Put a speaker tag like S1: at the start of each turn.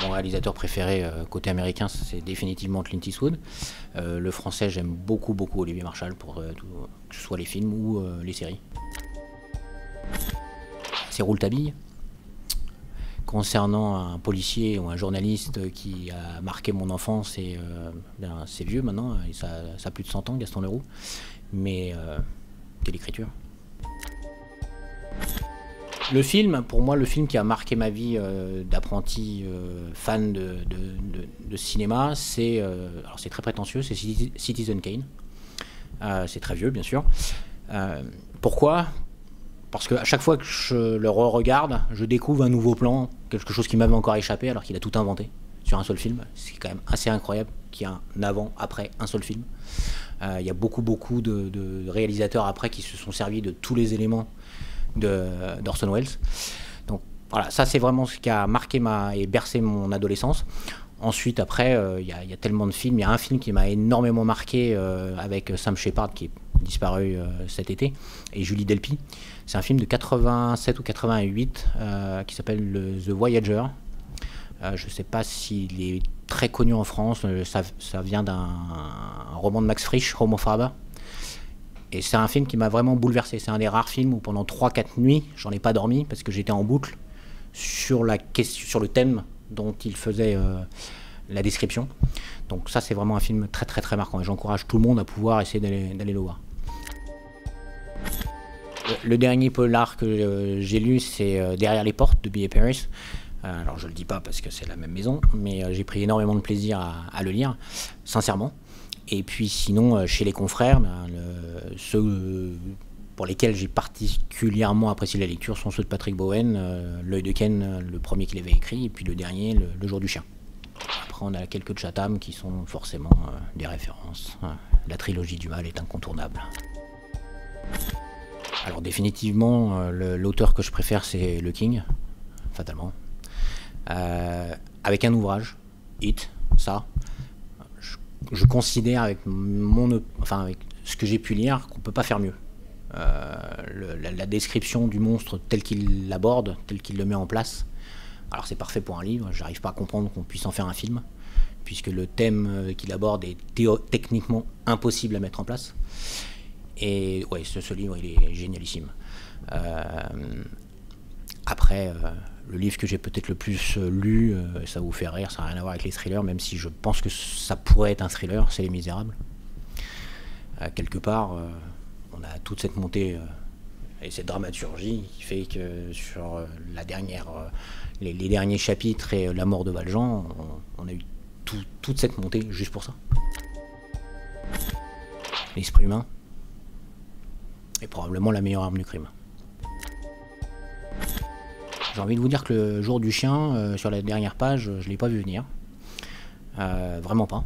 S1: Mon réalisateur préféré côté américain, c'est définitivement Clint Eastwood. Le français, j'aime beaucoup Olivier Marchal pour que ce soit les films ou les séries. C'est Rouletabille. Concernant un policier ou un journaliste qui a marqué mon enfance, c'est vieux maintenant, et ça a plus de 100 ans, Gaston Leroux, mais quelle écriture. Le film, pour moi, le film qui a marqué ma vie d'apprenti fan de cinéma, alors c'est très prétentieux, c'est Citizen Kane. C'est très vieux, bien sûr. Pourquoi ? Parce qu'à chaque fois que je le re-regarde, je découvre un nouveau plan, quelque chose qui m'avait encore échappé alors qu'il a tout inventé sur un seul film. C'est quand même assez incroyable qu'il y ait un avant, après, un seul film. Il y a beaucoup de réalisateurs après qui se sont servis de tous les éléments d'Orson Welles. Donc voilà, ça c'est vraiment ce qui a marqué et bercé mon adolescence. Ensuite, après, il y a tellement de films. Il y a un film qui m'a énormément marqué avec Sam Shepard qui est disparu cet été, et Julie Delpy. C'est un film de 87 ou 88 qui s'appelle The Voyager. Je ne sais pas s'il est très connu en France. Ça vient d'un roman de Max Frisch, Home of Faber. Et c'est un film qui m'a vraiment bouleversé. C'est un des rares films où pendant 3-4 nuits, j'en ai pas dormi parce que j'étais en boucle sur le thème dont il faisait la description. Donc ça, c'est vraiment un film très marquant et j'encourage tout le monde à pouvoir essayer d'aller le voir. Le dernier polar que j'ai lu, c'est Derrière les portes de B.A. Paris. Alors je le dis pas parce que c'est la même maison, mais j'ai pris énormément de plaisir à le lire, sincèrement. Et puis sinon, chez les confrères, ceux pour lesquels j'ai particulièrement apprécié la lecture sont ceux de Patrick Bowen, L'œil de Ken, le premier qu'il avait écrit, et puis le dernier, Le jour du chien. Après, on a quelques de Chatham qui sont forcément des références. La trilogie du mal est incontournable. Alors définitivement, l'auteur que je préfère, c'est Le King, fatalement. Avec un ouvrage, It, ça, je considère avec ce que j'ai pu lire qu'on ne peut pas faire mieux. La description du monstre tel qu'il l'aborde, tel qu'il le met en place, alors c'est parfait pour un livre, j'arrive pas à comprendre qu'on puisse en faire un film, puisque le thème qu'il aborde est techniquement impossible à mettre en place. Et ouais, ce livre, il est génialissime. Après, le livre que j'ai peut-être le plus lu, ça vous fait rire, ça n'a rien à voir avec les thrillers, même si je pense que ça pourrait être un thriller, c'est Les Misérables. Quelque part, on a toute cette montée et cette dramaturgie qui fait que sur les derniers chapitres et la mort de Valjean, on a eu toute cette montée juste pour ça. L'esprit humain est probablement la meilleure arme du crime. J'ai envie de vous dire que Le jour du chien, sur la dernière page, je ne l'ai pas vu venir. Vraiment pas.